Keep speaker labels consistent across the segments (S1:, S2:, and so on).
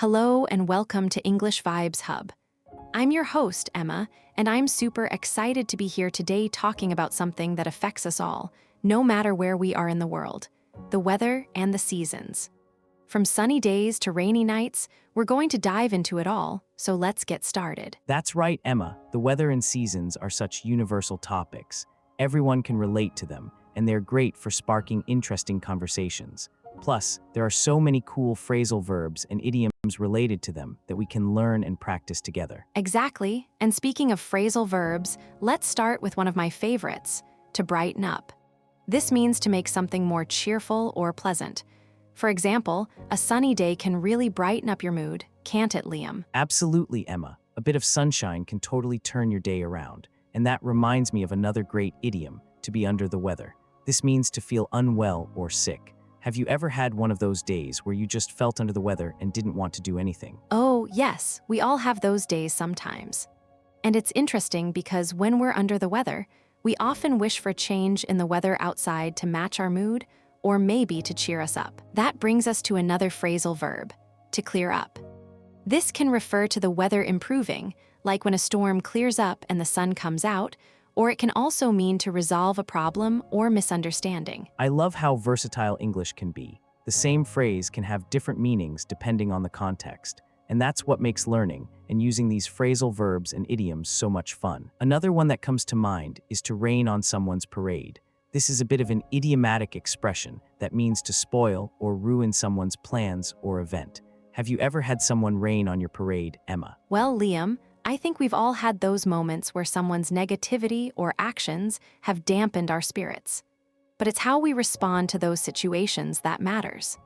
S1: Hello and welcome to English Vibes Hub. I'm your host, Emma, and I'm super excited to be here today talking about something that affects us all, no matter where we are in the world: the weather and the seasons. From sunny days to rainy nights, we're going to dive into it all, so let's get started.
S2: That's right, Emma. The weather and seasons are such universal topics. Everyone can relate to them, and they're great for sparking interesting conversations. Plus, there are so many cool phrasal verbs and idioms related to them that we can learn and practice together.
S1: Exactly, and speaking of phrasal verbs, let's start with one of my favorites: to brighten up. This means to make something more cheerful or pleasant. For example, a sunny day can really brighten up your mood, can't it, Liam?
S2: Absolutely, Emma. A bit of sunshine can totally turn your day around. And that reminds me of another great idiom: to be under the weather. This means to feel unwell or sick. Have you ever had one of those days where you just felt under the weather and didn't want to do anything?
S1: Oh, yes, we all have those days sometimes. And it's interesting because when we're under the weather, we often wish for change in the weather outside to match our mood, or maybe to cheer us up. That brings us to another phrasal verb: to clear up. This can refer to the weather improving, like when a storm clears up and the sun comes out, or it can also mean to resolve a problem or misunderstanding.
S2: I love how versatile English can be. The same phrase can have different meanings depending on the context. And that's what makes learning and using these phrasal verbs and idioms so much fun. Another one that comes to mind is to rain on someone's parade. This is a bit of an idiomatic expression that means to spoil or ruin someone's plans or event. Have you ever had someone rain on your parade, Emma?
S1: Well, Liam, I think we've all had those moments where someone's negativity or actions have dampened our spirits. But it's how we respond to those situations that matters.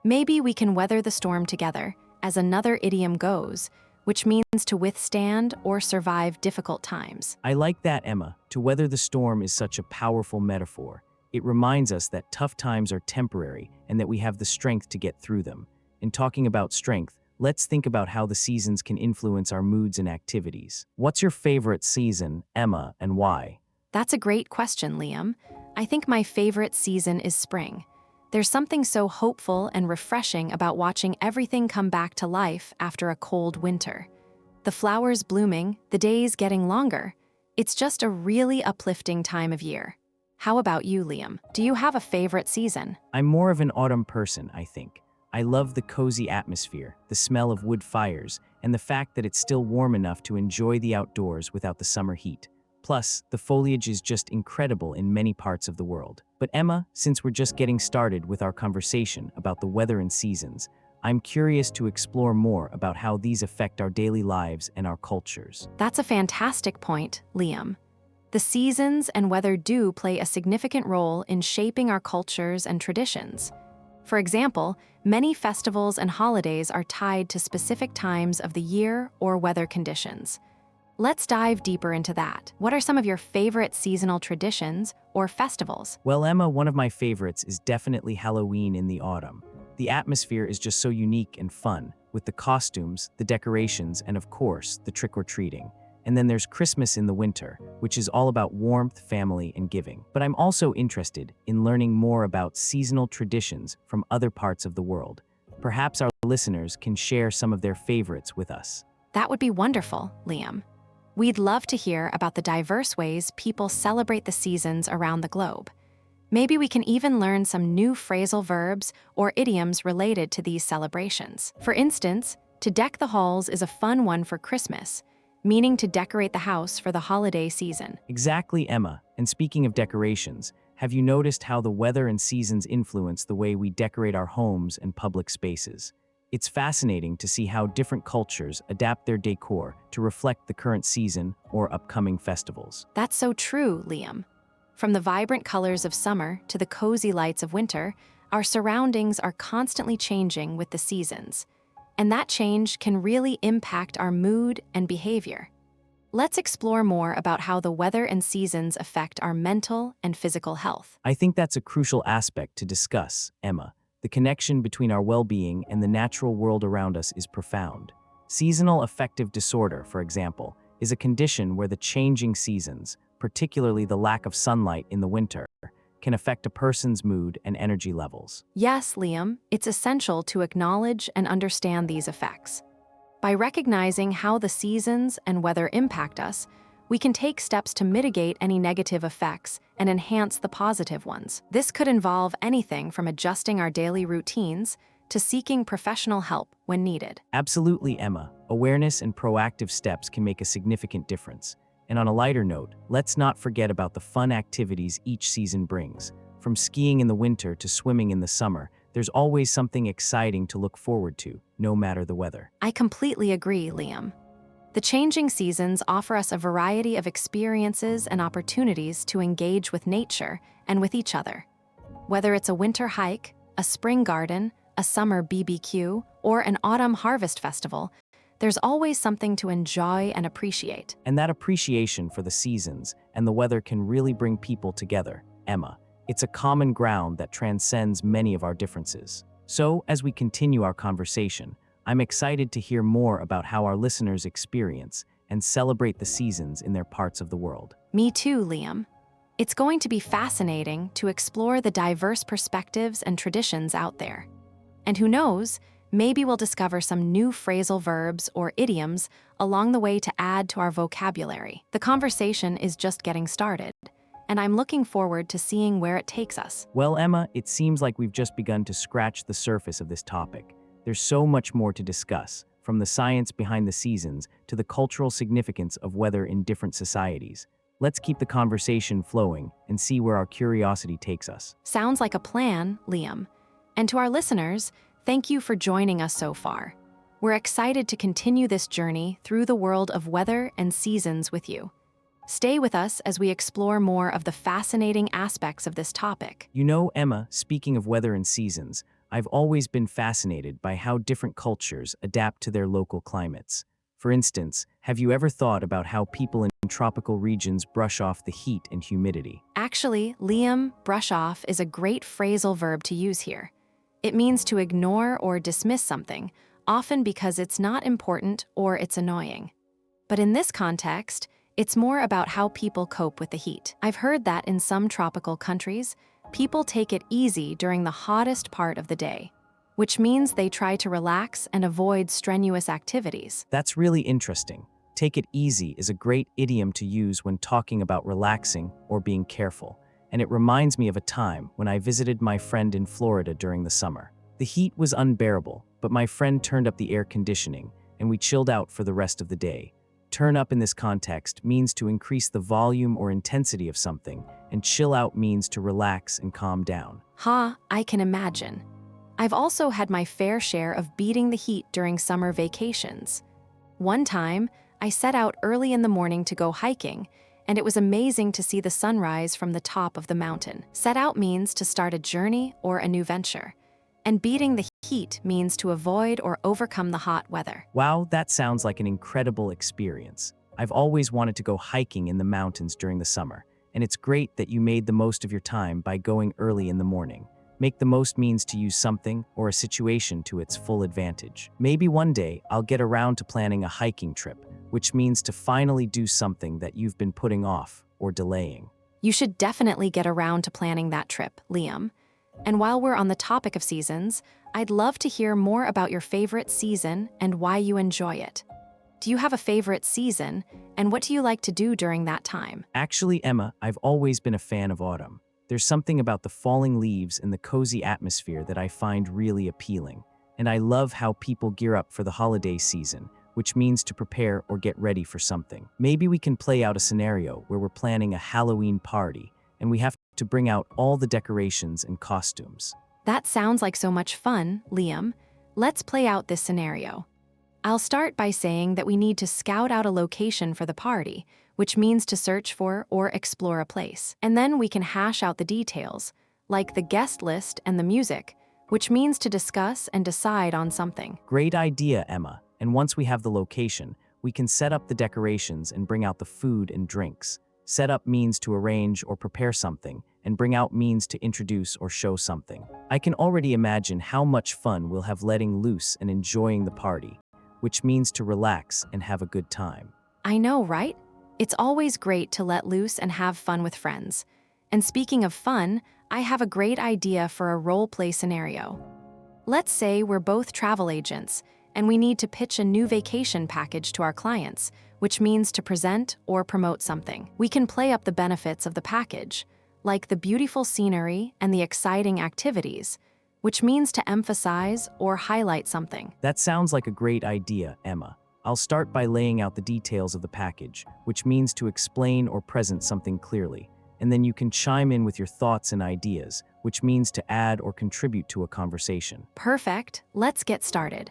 S1: Maybe we can weather the storm together, as another idiom goes, which means to withstand or survive difficult times.
S2: I like that, Emma. To weather the storm is such a powerful metaphor. It reminds us that tough times are temporary and that we have the strength to get through them. In talking about strength, let's think about how the seasons can influence our moods and activities. What's your favorite season, Emma, and why?
S1: That's a great question, Liam. I think my favorite season is spring. There's something so hopeful and refreshing about watching everything come back to life after a cold winter. The flowers blooming, the days getting longer. It's just a really uplifting time of year. How about you, Liam? Do you have a favorite season?
S2: I'm more of an autumn person, I think. I love the cozy atmosphere, the smell of wood fires, and the fact that it's still warm enough to enjoy the outdoors without the summer heat. Plus, the foliage is just incredible in many parts of the world. But Emma, since we're just getting started with our conversation about the weather and seasons, I'm curious to explore more about how these affect our daily lives and our cultures.
S1: That's a fantastic point, Liam. The seasons and weather do play a significant role in shaping our cultures and traditions. For example, many festivals and holidays are tied to specific times of the year or weather conditions. Let's dive deeper into that. What are some of your favorite seasonal traditions or festivals?
S2: Well, Emma, one of my favorites is definitely Halloween in the autumn. The atmosphere is just so unique and fun, with the costumes, the decorations, and of course, the trick-or-treating. And then there's Christmas in the winter, which is all about warmth, family, and giving. But I'm also interested in learning more about seasonal traditions from other parts of the world. Perhaps our listeners can share some of their favorites with us.
S1: That would be wonderful, Liam. We'd love to hear about the diverse ways people celebrate the seasons around the globe. Maybe we can even learn some new phrasal verbs or idioms related to these celebrations. For instance, to deck the halls is a fun one for Christmas, meaning to decorate the house for the holiday season.
S2: Exactly, Emma. And speaking of decorations, have you noticed how the weather and seasons influence the way we decorate our homes and public spaces? It's fascinating to see how different cultures adapt their decor to reflect the current season or upcoming festivals.
S1: That's so true, Liam. From the vibrant colors of summer to the cozy lights of winter, our surroundings are constantly changing with the seasons. And that change can really impact our mood and behavior. Let's explore more about how the weather and seasons affect our mental and physical health.
S2: I think that's a crucial aspect to discuss, Emma. The connection between our well-being and the natural world around us is profound. Seasonal affective disorder, for example, is a condition where the changing seasons, particularly the lack of sunlight in the winter, can affect a person's mood and energy levels.
S1: Yes, Liam, it's essential to acknowledge and understand these effects. By recognizing how the seasons and weather impact us, we can take steps to mitigate any negative effects and enhance the positive ones. This could involve anything from adjusting our daily routines to seeking professional help when needed.
S2: Absolutely, Emma. Awareness and proactive steps can make a significant difference. And on a lighter note, let's not forget about the fun activities each season brings. From skiing in the winter to swimming in the summer, there's always something exciting to look forward to, no matter the weather.
S1: I completely agree, Liam. The changing seasons offer us a variety of experiences and opportunities to engage with nature and with each other. Whether it's a winter hike, a spring garden, a summer BBQ, or an autumn harvest festival, there's always something to enjoy and appreciate.
S2: And that appreciation for the seasons and the weather can really bring people together, Emma. It's a common ground that transcends many of our differences. So, as we continue our conversation, I'm excited to hear more about how our listeners experience and celebrate the seasons in their parts of the world.
S1: Me too, Liam. It's going to be fascinating to explore the diverse perspectives and traditions out there. And who knows, maybe we'll discover some new phrasal verbs or idioms along the way to add to our vocabulary. The conversation is just getting started, and I'm looking forward to seeing where it takes us.
S2: Well, Emma, it seems like we've just begun to scratch the surface of this topic. There's so much more to discuss, from the science behind the seasons to the cultural significance of weather in different societies. Let's keep the conversation flowing and see where our curiosity takes us.
S1: Sounds like a plan, Liam. And to our listeners, thank you for joining us so far. We're excited to continue this journey through the world of weather and seasons with you. Stay with us as we explore more of the fascinating aspects of this topic.
S2: You know, Emma, speaking of weather and seasons, I've always been fascinated by how different cultures adapt to their local climates. For instance, have you ever thought about how people in tropical regions brush off the heat and humidity?
S1: Actually, Liam, brush off is a great phrasal verb to use here. It means to ignore or dismiss something, often because it's not important or it's annoying. But in this context, it's more about how people cope with the heat. I've heard that in some tropical countries, people take it easy during the hottest part of the day, which means they try to relax and avoid strenuous activities.
S2: That's really interesting. Take it easy is a great idiom to use when talking about relaxing or being careful, and it reminds me of a time when I visited my friend in Florida during the summer. The heat was unbearable, but my friend turned up the air conditioning, and we chilled out for the rest of the day. Turn up in this context means to increase the volume or intensity of something, and chill out means to relax and calm down.
S1: I can imagine. I've also had my fair share of beating the heat during summer vacations. One time, I set out early in the morning to go hiking, and it was amazing to see the sunrise from the top of the mountain. Set out means to start a journey or a new venture, and beating the heat means to avoid or overcome the hot weather.
S2: Wow, that sounds like an incredible experience. I've always wanted to go hiking in the mountains during the summer, and it's great that you made the most of your time by going early in the morning. Make the most means to use something or a situation to its full advantage. Maybe one day I'll get around to planning a hiking trip, which means to finally do something that you've been putting off or delaying.
S1: You should definitely get around to planning that trip, Liam. And while we're on the topic of seasons, I'd love to hear more about your favorite season and why you enjoy it. Do you have a favorite season, and what do you like to do during that time?
S2: Actually, Emma, I've always been a fan of autumn. There's something about the falling leaves and the cozy atmosphere that I find really appealing. And I love how people gear up for the holiday season, which means to prepare or get ready for something. Maybe we can play out a scenario where we're planning a Halloween party, and we have to bring out all the decorations and costumes.
S1: That sounds like so much fun, Liam. Let's play out this scenario. I'll start by saying that we need to scout out a location for the party, which means to search for or explore a place. And then we can hash out the details, like the guest list and the music, which means to discuss and decide on something.
S2: Great idea, Emma. And once we have the location, we can set up the decorations and bring out the food and drinks. Set up means to arrange or prepare something, and bring out means to introduce or show something. I can already imagine how much fun we'll have letting loose and enjoying the party, which means to relax and have a good time.
S1: I know, right? It's always great to let loose and have fun with friends. And speaking of fun, I have a great idea for a role play scenario. Let's say we're both travel agents, and we need to pitch a new vacation package to our clients, which means to present or promote something. We can play up the benefits of the package, like the beautiful scenery and the exciting activities, which means to emphasize or highlight something.
S2: That sounds like a great idea, Emma. I'll start by laying out the details of the package, which means to explain or present something clearly. And then you can chime in with your thoughts and ideas, which means to add or contribute to a conversation.
S1: Perfect. Let's get started.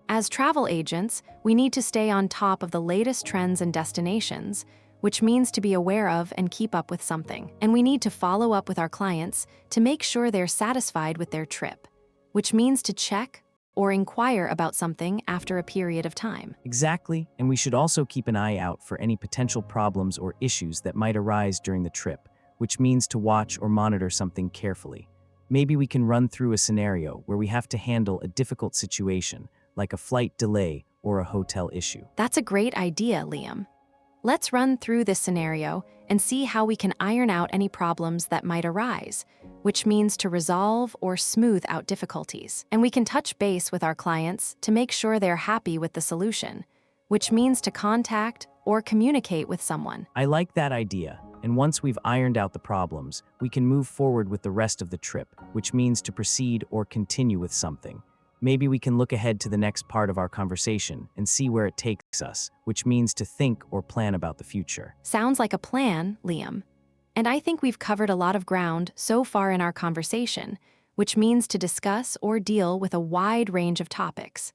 S1: As travel agents, we need to stay on top of the latest trends and destinations, which means to be aware of and keep up with something. And we need to follow up with our clients to make sure they're satisfied with their trip, which means to check or inquire about something after a period of time.
S2: Exactly, and we should also keep an eye out for any potential problems or issues that might arise during the trip, which means to watch or monitor something carefully. Maybe we can run through a scenario where we have to handle a difficult situation, like a flight delay or a hotel issue.
S1: That's a great idea, Liam. Let's run through this scenario and see how we can iron out any problems that might arise, which means to resolve or smooth out difficulties. And we can touch base with our clients to make sure they're happy with the solution, which means to contact or communicate with someone.
S2: I like that idea, and once we've ironed out the problems, we can move forward with the rest of the trip, which means to proceed or continue with something. Maybe we can look ahead to the next part of our conversation and see where it takes us, which means to think or plan about the future.
S1: Sounds like a plan, Liam. And I think we've covered a lot of ground so far in our conversation, which means to discuss or deal with a wide range of topics.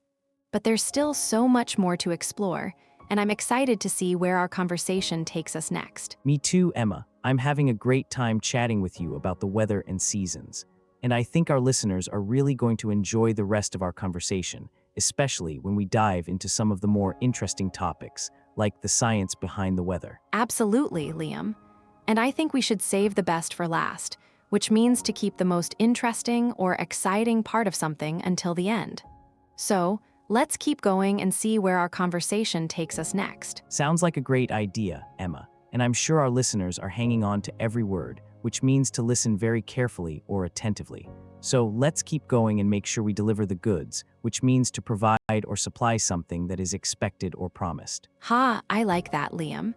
S1: But there's still so much more to explore, and I'm excited to see where our conversation takes us next.
S2: Me too, Emma. I'm having a great time chatting with you about the weather and seasons. And I think our listeners are really going to enjoy the rest of our conversation, especially when we dive into some of the more interesting topics, like the science behind the weather.
S1: Absolutely, Liam. And I think we should save the best for last, which means to keep the most interesting or exciting part of something until the end. So, let's keep going and see where our conversation takes us next.
S2: Sounds like a great idea, Emma, and I'm sure our listeners are hanging on to every word, which means to listen very carefully or attentively. So let's keep going and make sure we deliver the goods, which means to provide or supply something that is expected or promised.
S1: Ha, I like that, Liam.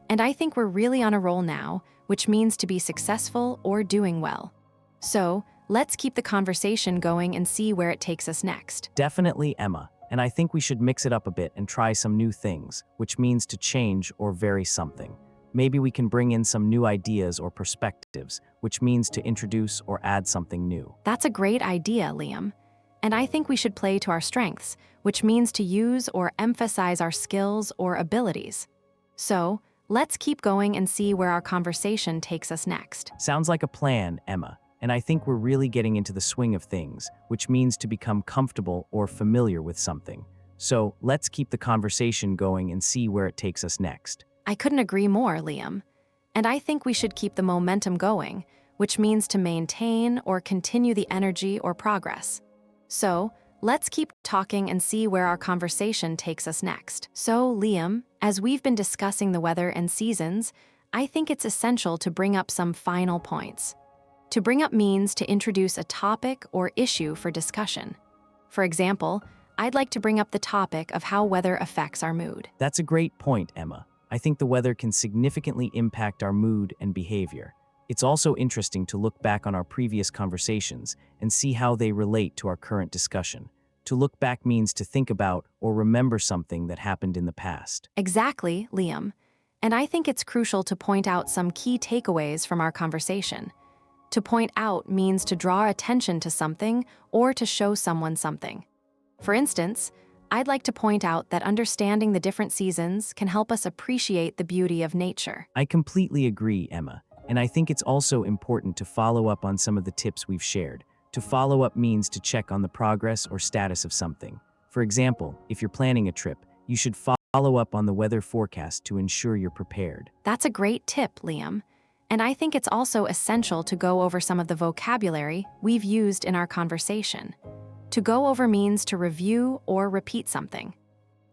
S1: And I think we're really on a roll now, which means to be successful or doing well. So, let's keep the conversation going and see where it takes us next.
S2: Definitely, Emma, and I think we should mix it up a bit and try some new things, which means to change or vary something. Maybe we can bring in some new ideas or perspectives, which means to introduce or add something new.
S1: That's a great idea, Liam. And I think we should play to our strengths, which means to use or emphasize our skills or abilities. So, let's keep going and see where our conversation takes us next.
S2: Sounds like a plan, Emma, and I think we're really getting into the swing of things, which means to become comfortable or familiar with something. So, let's keep the conversation going and see where it takes us next.
S1: I couldn't agree more, Liam. And I think we should keep the momentum going, which means to maintain or continue the energy or progress. So, let's keep talking and see where our conversation takes us next. So, Liam, as we've been discussing the weather and seasons, I think it's essential to bring up some final points. To bring up means to introduce a topic or issue for discussion. For example, I'd like to bring up the topic of how weather affects our mood.
S2: That's a great point, Emma. I think the weather can significantly impact our mood and behavior. It's also interesting to look back on our previous conversations and see how they relate to our current discussion. To look back means to think about or remember something that happened in the past.
S1: Exactly, Liam. And I think it's crucial to point out some key takeaways from our conversation. To point out means to draw attention to something or to show someone something. For instance, I'd like to point out that understanding the different seasons can help us appreciate the beauty of nature.
S2: I completely agree, Emma, and I think it's also important to follow up on some of the tips we've shared. To follow up means to check on the progress or status of something. For example, if you're planning a trip, you should follow up on the weather forecast to ensure you're prepared.
S1: That's a great tip, Liam. And I think it's also essential to go over some of the vocabulary we've used in our conversation. To go over means to review or repeat something.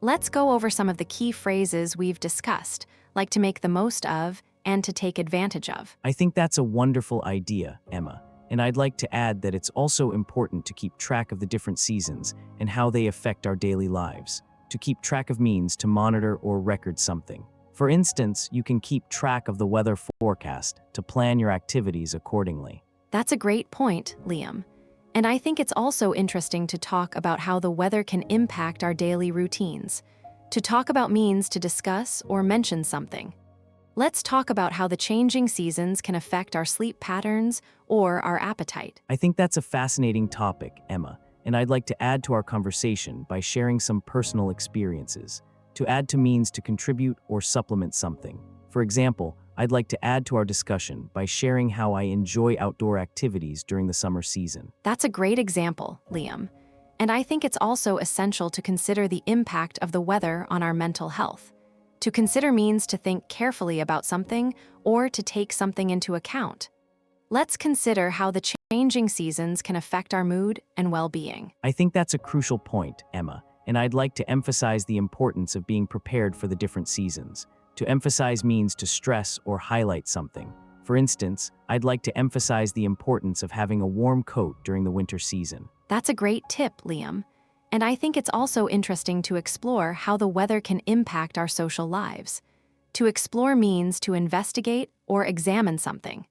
S1: Let's go over some of the key phrases we've discussed, like to make the most of and to take advantage of.
S2: I think that's a wonderful idea, Emma. And I'd like to add that it's also important to keep track of the different seasons and how they affect our daily lives. To keep track of means to monitor or record something. For instance, you can keep track of the weather forecast to plan your activities accordingly.
S1: That's a great point, Liam. And I think it's also interesting to talk about how the weather can impact our daily routines. To talk about means to discuss or mention something. Let's talk about how the changing seasons can affect our sleep patterns or our appetite.
S2: I think that's a fascinating topic, Emma, and I'd like to add to our conversation by sharing some personal experiences. To add to means to contribute or supplement something. For example, I'd like to add to our discussion by sharing how I enjoy outdoor activities during the summer season.
S1: That's a great example, Liam. And I think it's also essential to consider the impact of the weather on our mental health. To consider means to think carefully about something or to take something into account. Let's consider how the changing seasons can affect our mood and well-being.
S2: I think that's a crucial point, Emma, and I'd like to emphasize the importance of being prepared for the different seasons. To emphasize means to stress or highlight something. For instance, I'd like to emphasize the importance of having a warm coat during the winter season.
S1: That's a great tip, Liam. And I think it's also interesting to explore how the weather can impact our social lives. To explore means to investigate or examine something.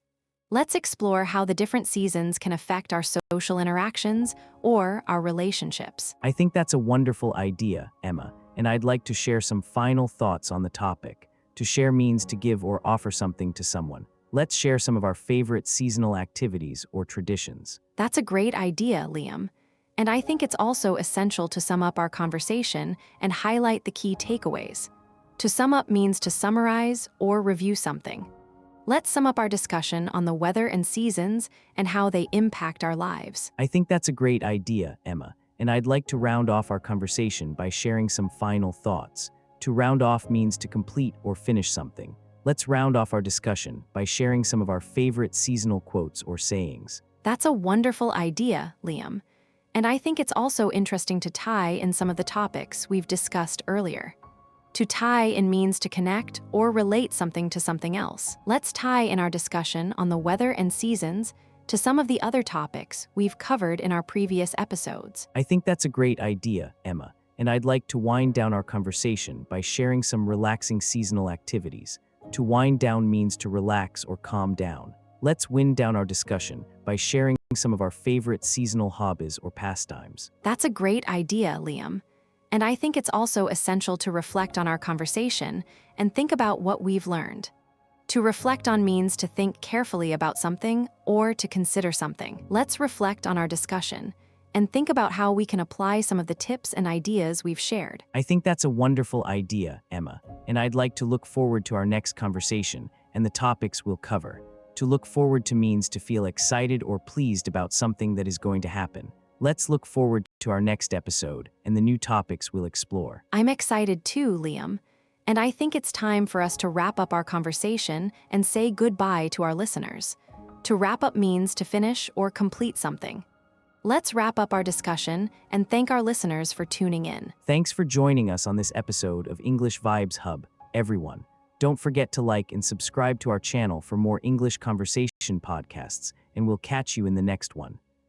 S1: Let's explore how the different seasons can affect our social interactions or our relationships.
S2: I think that's a wonderful idea, Emma, and I'd like to share some final thoughts on the topic. To share means to give or offer something to someone. Let's share some of our favorite seasonal activities or traditions.
S1: That's a great idea, Liam. And I think it's also essential to sum up our conversation and highlight the key takeaways. To sum up means to summarize or review something. Let's sum up our discussion on the weather and seasons and how they impact our lives.
S2: I think that's a great idea, Emma, and I'd like to round off our conversation by sharing some final thoughts. To round off means to complete or finish something. Let's round off our discussion by sharing some of our favorite seasonal quotes or sayings.
S1: That's a wonderful idea, Liam. And I think it's also interesting to tie in some of the topics we've discussed earlier. To tie in means to connect or relate something to something else. Let's tie in our discussion on the weather and seasons to some of the other topics we've covered in our previous episodes.
S2: I think that's a great idea, Emma, and I'd like to wind down our conversation by sharing some relaxing seasonal activities. To wind down means to relax or calm down. Let's wind down our discussion by sharing some of our favorite seasonal hobbies or pastimes.
S1: That's a great idea, Liam. And I think it's also essential to reflect on our conversation and think about what we've learned. To reflect on means to think carefully about something or to consider something. Let's reflect on our discussion and think about how we can apply some of the tips and ideas we've shared.
S2: I think that's a wonderful idea, Emma, and I'd like to look forward to our next conversation and the topics we'll cover. To look forward to means to feel excited or pleased about something that is going to happen. Let's look forward to our next episode and the new topics we'll explore.
S1: I'm excited too, Liam. And I think it's time for us to wrap up our conversation and say goodbye to our listeners. To wrap up means to finish or complete something. Let's wrap up our discussion and thank our listeners for tuning in.
S2: Thanks for joining us on this episode of English Vibes Hub, everyone. Don't forget to like and subscribe to our channel for more English conversation podcasts, and we'll catch you in the next one.